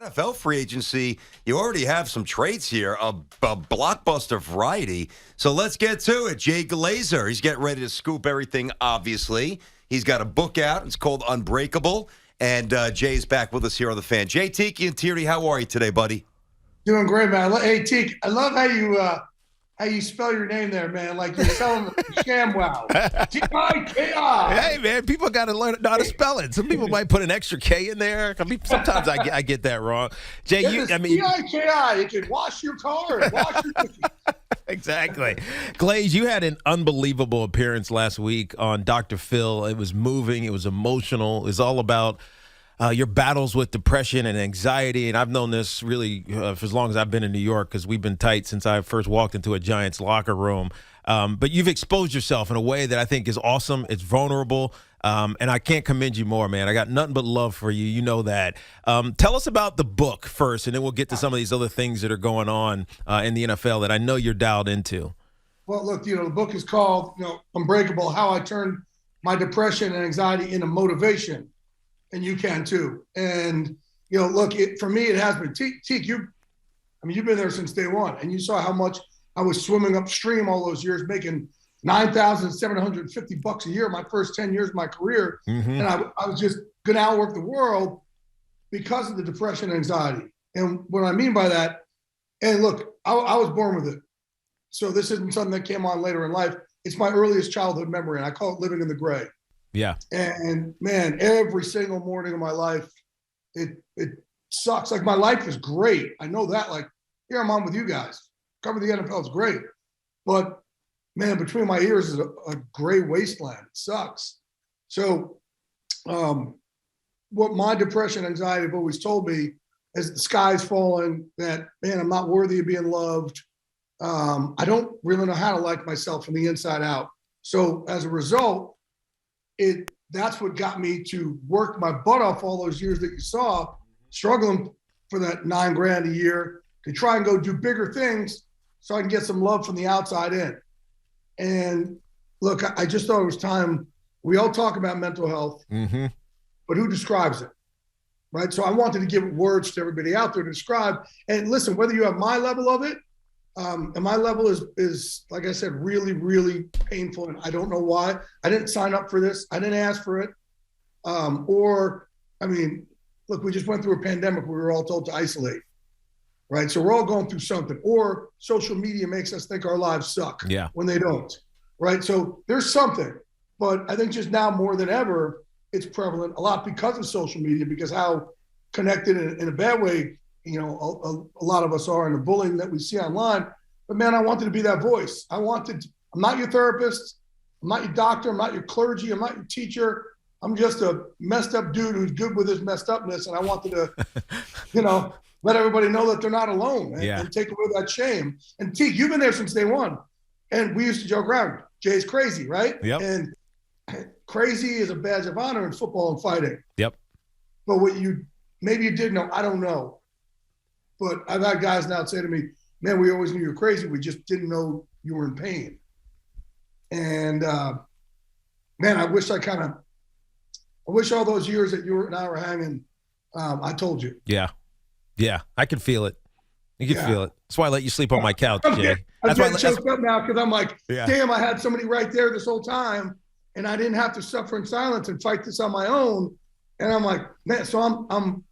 NFL free agency, you already have some trades here, a blockbuster variety. So let's get to it. Jay Glazer, he's getting ready to scoop everything, obviously. He's got a book out. It's called Unbreakable. And Jay's back with us here on The Fan. Jay, Tiki, and Tierney, how are you today, buddy? Doing great, man. Hey, Tiki, I love how you spell your name there, man. Like you're selling ShamWow. T-I-K-I. Hey, man, people got to learn how to spell it. Some people might put an extra K in there. I mean, sometimes I get that wrong. Jay, T-I-K-I. You can wash your car and wash your cookies. Exactly. Glaze, you had an unbelievable appearance last week on Dr. Phil. It was moving. It was emotional. It was all about your battles with depression and anxiety. And I've known this really for as long as I've been in New York, because we've been tight since I first walked into a Giants locker room. But you've exposed yourself in a way that I think is awesome. It's vulnerable. And I can't commend you more, man. I got nothing but love for you. You know that. Tell us about the book first, and then we'll get to some of these other things that are going on in the NFL that I know you're dialed into. Well, look, the book is called, Unbreakable, How I Turned My Depression and Anxiety into Motivation. And you can too. And, look, for me, it has been. Teak, you've been there since day one, and you saw how much I was swimming upstream all those years, making $9,750 a year my first 10 years of my career. Mm-hmm. And I was just going to outwork the world because of the depression and anxiety. And what I mean by that, and look, I was born with it. So this isn't something that came on later in life. It's my earliest childhood memory, and I call it living in the gray. Yeah. And man, every single morning of my life, it sucks. Like my life is great. I know that. Like here I'm on with you guys. Cover the NFL is great. But man, between my ears is a gray wasteland. It sucks. So what my depression and anxiety have always told me is the sky's falling, that, man, I'm not worthy of being loved. I don't really know how to like myself from the inside out. So as a result, that's what got me to work my butt off all those years that you saw, struggling for that $9,000 a year to try and go do bigger things so I can get some love from the outside in. And look, I just thought it was time. We all talk about mental health, mm-hmm. but who describes it, right? So I wanted to give words to everybody out there to describe. And listen, whether you have my level of it, and my level is, like I said, really, really painful. And I don't know why. I didn't sign up for this. I didn't ask for it. Look, we just went through a pandemic where we were all told to isolate, right? So we're all going through something. Or social media makes us think our lives suck when they don't, right? So there's something. But I think just now more than ever, it's prevalent a lot because of social media, because how connected in a bad way, a lot of us are, in the bullying that we see online. But man, I wanted to be that voice. I'm not your therapist. I'm not your doctor. I'm not your clergy. I'm not your teacher. I'm just a messed up dude who's good with his messed upness. And I wanted to, let everybody know that they're not alone and take away that shame. And Teak, you've been there since day one. And we used to joke around, Jay's crazy, right? Yep. And crazy is a badge of honor in football and fighting. Yep. But maybe you did know, I don't know. But I've had guys now say to me, man, we always knew you were crazy. We just didn't know you were in pain. And, man, I wish all those years that you and I were hanging, I told you. Yeah. Yeah. I can feel it. You can feel it. That's why I let you sleep on my couch, Jay. I'm getting choked up now because I'm like, damn, I had somebody right there this whole time, and I didn't have to suffer in silence and fight this on my own. And I'm like, man, so I'm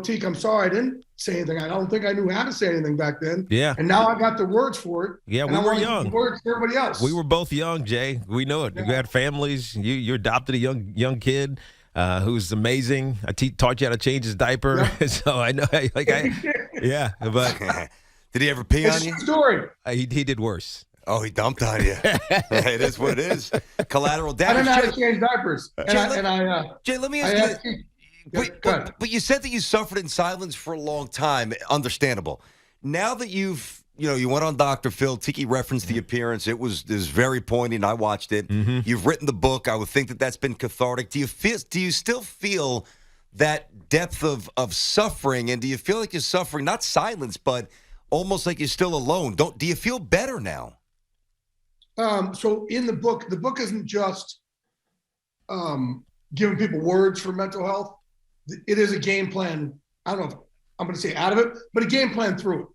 Teak, I'm sorry I didn't say anything. I don't think I knew how to say anything back then. Yeah. And now I got the words for it. Yeah, we were young. Words for everybody else. We were both young, Jay. We know it. Yeah. You had families. You adopted a young kid who's amazing. I taught you how to change his diaper. Yeah. So I know, but did he ever pee on you? Story. He did worse. Oh, he dumped on you. It is what it is. Collateral damage. I don't know how to change diapers. Jay, let me ask you. But you said that you suffered in silence for a long time. Understandable. Now that you went on Dr. Phil, Tiki referenced the appearance. It was very poignant. I watched it. Mm-hmm. You've written the book. I would think that that's been cathartic. Do you still feel that depth of suffering? And do you feel like you're suffering, not silence, but almost like you're still alone? Do you feel better now? So in the book isn't just giving people words for mental health. It is a game plan I don't know if I'm going to say out of it, but a game plan through it,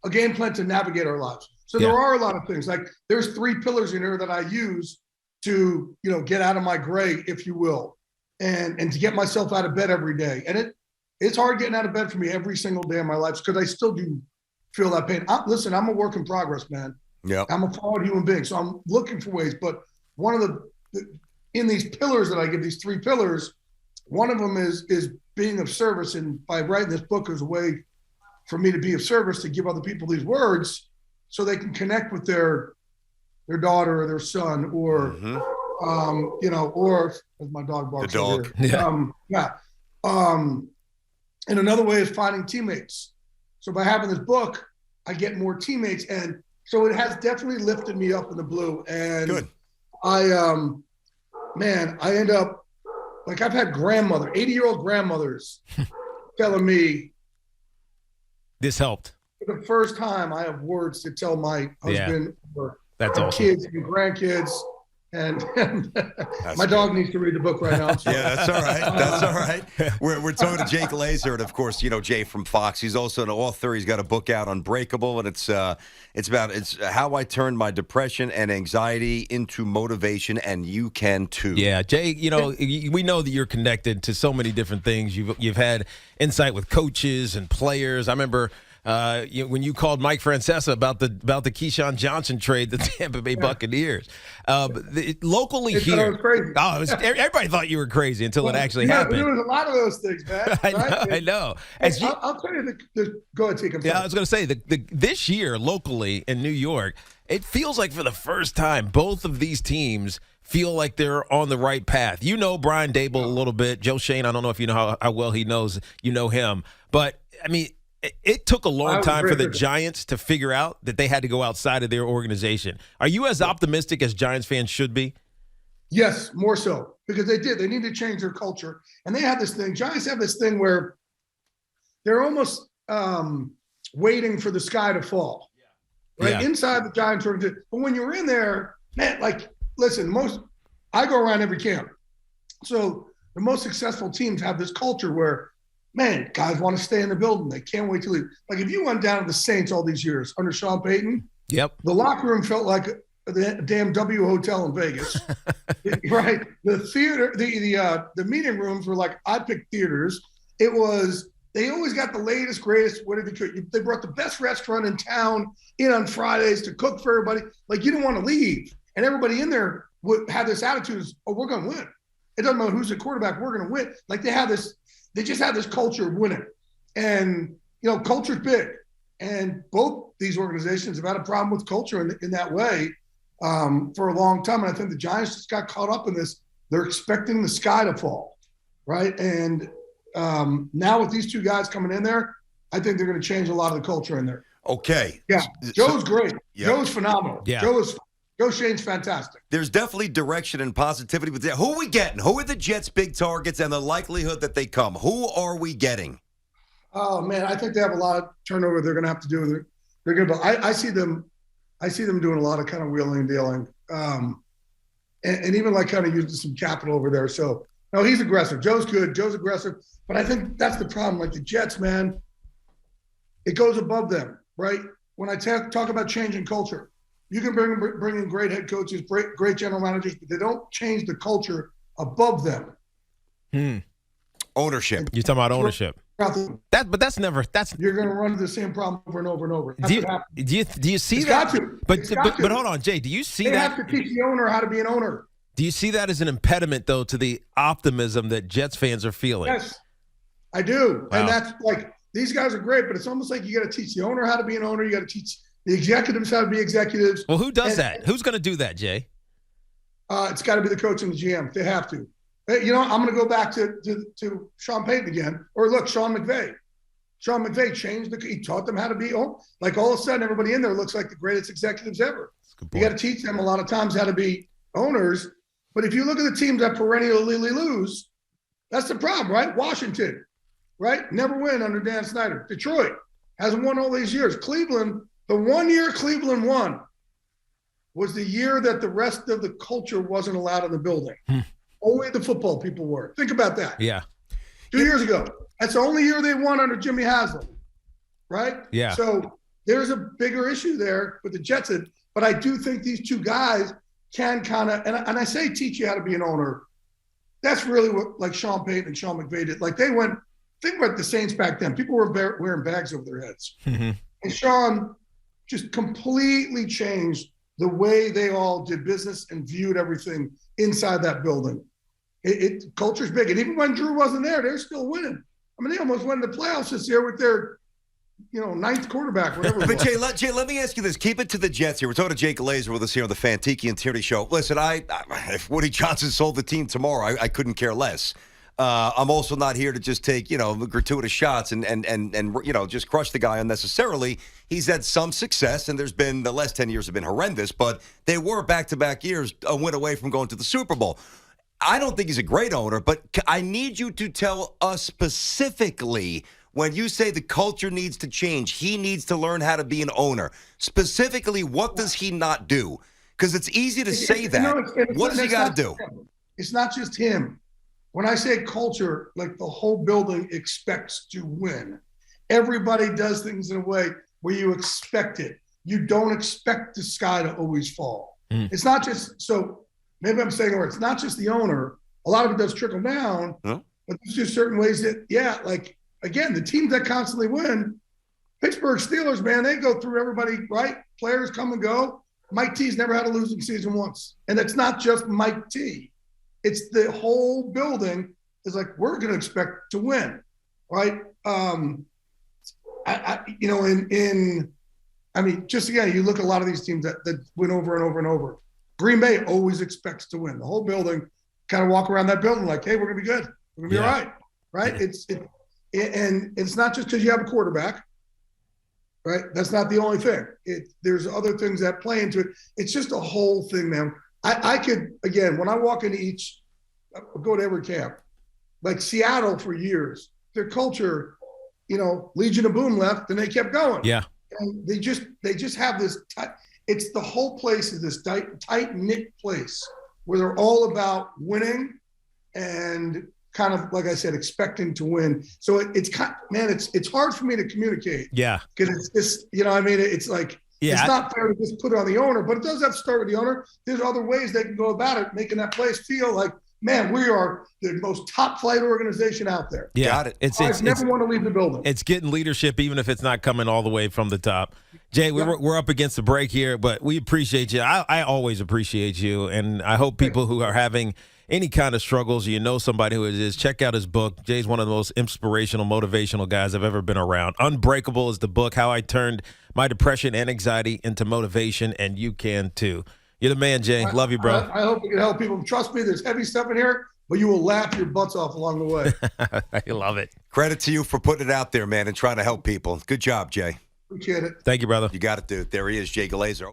a game plan to navigate our lives. So there are a lot of things. Like there's 3 pillars in here that I use to, get out of my gray, if you will, and to get myself out of bed every day. And it's hard getting out of bed for me every single day of my life because I still do feel that pain. Listen, I'm a work in progress, man. Yeah, I'm a flawed human being, so I'm looking for ways. But one of in these pillars that I give, these 3 pillars, one of them is being of service. And by writing this book is a way for me to be of service, to give other people these words so they can connect with their daughter or their son, or or as my dog barks, the dog. And another way is finding teammates. So by having this book, I get more teammates, and so it has definitely lifted me up in the blue. And good. I end up like I've had 80-year-old grandmothers telling me this helped. For the first time, I have words to tell my husband or that's awesome. Kids and grandkids. And my dog needs to read the book right now. Yeah, that's all right. That's all right. We're talking to Jay Glazer, and of course, Jay from Fox. He's also an author. He's got a book out, Unbreakable, and it's how I turned my depression and anxiety into motivation, and you can too. Yeah, Jay. We know that you're connected to so many different things. You've had insight with coaches and players. I remember. When you called Mike Francesa about the Keyshawn Johnson trade, the Tampa Bay Buccaneers, locally here, everybody thought you were crazy until it actually happened. There was a lot of those things, man. I know. I'll tell you go ahead, take them. Yeah, I was going to say this year locally in New York, it feels like for the first time both of these teams feel like they're on the right path. Brian Dable a little bit, Joe Shane. I don't know if you know how well he knows him, but I mean. It took a long time for the Giants to figure out that they had to go outside of their organization. Are you as optimistic as Giants fans should be? Yes, more so, because they did. They need to change their culture. And they have this thing. Giants have this thing where they're almost waiting for the sky to fall. Right? Inside the Giants organization. But when you're in there, man, listen, I go around every camp. So the most successful teams have this culture where, man, guys want to stay in the building. They can't wait to leave. Like if you went down to the Saints all these years under Sean Payton, the locker room felt like the damn W Hotel in Vegas, right? The theater, the meeting rooms were like iPic theaters. It was they always got the latest, greatest. Whatever they could. They brought the best restaurant in town in on Fridays to cook for everybody. Like you didn't want to leave, and everybody in there would have this attitude: "Oh, we're going to win. It doesn't matter who's the quarterback. We're going to win." Like they have this. They just have this culture of winning. And, culture's big. And both these organizations have had a problem with culture in that way for a long time. And I think the Giants just got caught up in this. They're expecting the sky to fall, right? And now with these 2 guys coming in there, I think they're going to change a lot of the culture in there. Okay. Yeah. Joe's great. Yep. Joe's phenomenal. Yeah. Joe Shane's fantastic. There's definitely direction and positivity. But who are we getting? Who are the Jets' big targets and the likelihood that they come? Who are we getting? Oh, man, I think they have a lot of turnover they're going to have to do. They're going to. I see them doing a lot of kind of wheeling and dealing, and even kind of using some capital over there. So, no, he's aggressive. Joe's good. Joe's aggressive. But I think that's the problem. Like the Jets, man, it goes above them, right? When I talk about changing culture, you can bring in great head coaches, great general managers, but they don't change the culture above them. Ownership. You're talking about ownership. That's you're going to run into the same problem over and over and over. Do you see it's that? Got to. But hold on, Jay. Do you see they that? They have to teach the owner how to be an owner. Do you see that as an impediment, though, to the optimism that Jets fans are feeling? Yes, I do. Wow. And that's these guys are great, but it's almost like you got to teach the owner how to be an owner. You got to teach the executives how to be executives. Well, who does that? Who's going to do that, Jay? It's got to be the coach and the GM. They have to. I'm going to go back to Sean Payton again. Or look, Sean McVay. Sean McVay he taught them how to be all of a sudden everybody in there looks like the greatest executives ever. You got to teach them a lot of times how to be owners. But if you look at the teams that perennially lose, that's the problem, right? Washington, right? Never win under Dan Snyder. Detroit hasn't won all these years. Cleveland, the 1 year Cleveland won was the year that the rest of the culture wasn't allowed in the building. Only the football people were. Think about that. Yeah. 2 years ago. That's the only year they won under Jimmy Haslam, right? Yeah. So there's a bigger issue there with the Jets. But I do think these two guys can kind of, and I say teach you how to be an owner. That's really what like Sean Payton and Sean McVay did. Like they went, think about the Saints back then. People were wearing bags over their heads. Mm-hmm. And Sean just completely changed the way they all did business and viewed everything inside that building. Culture's big. And even when Drew wasn't there, they're still winning. I mean, they almost won the playoffs this year with their, ninth quarterback, whatever. But Jay, let me ask you this. Keep it to the Jets here. We're talking to Jay Glazer with us here on the Fan Tiki and Tierney Show. Listen, if Woody Johnson sold the team tomorrow, I couldn't care less. I'm also not here to just take, gratuitous shots and just crush the guy unnecessarily. He's had some success, and the last 10 years have been horrendous, but they were back-to-back years a win away from going to the Super Bowl. I don't think he's a great owner, but I need you to tell us specifically when you say the culture needs to change, he needs to learn how to be an owner. Specifically, what does he not do? Because it's easy to say that. What does he got to do? It's not just him. When I say culture, like the whole building expects to win. Everybody does things in a way where you expect it. You don't expect the sky to always fall. It's not just, so maybe I'm saying, or it's not just the owner. A lot of it does trickle down, but there's just certain ways that, again, the teams that constantly win, Pittsburgh Steelers, man, they go through everybody, right? Players come and go. Mike T's never had a losing season once. And it's not just Mike T. It's the whole building is like, we're going to expect to win, right? Just again, you look at a lot of these teams that win over and over and over. Green Bay always expects to win. The whole building kind of walk around that building like, hey, we're going to be good. We're going to be all right, right? And it's not just because you have a quarterback, right? That's not the only thing. There's other things that play into it. It's just a whole thing, man. I could, again, when I walk into I go to every camp, like Seattle for years, their culture, Legion of Boom left and they kept going. Yeah. And they just have this, it's the whole place is this tight-knit place where they're all about winning and kind of, like I said, expecting to win. So it's hard for me to communicate. Yeah. Because it's just, it's like, it's not fair to just put it on the owner, but it does have to start with the owner. There's other ways they can go about it, making that place feel like, man, we are the most top flight organization out there. Yeah. Got it. I never want to leave the building. It's getting leadership, even if it's not coming all the way from the top. Jay, we're up against the break here, but we appreciate you. I always appreciate you, and I hope people who are having any kind of struggles, somebody who it is, check out his book. Jay's one of the most inspirational, motivational guys I've ever been around. Unbreakable is the book, how I turned my depression and anxiety into motivation, and you can too. You're the man, Jay. Love you, bro. I hope we can help people. Trust me, there's heavy stuff in here, but you will laugh your butts off along the way. I love it. Credit to you for putting it out there, man, and trying to help people. Good job, Jay. Appreciate it. Thank you, brother. You got it, dude. There he is, Jay Glazer.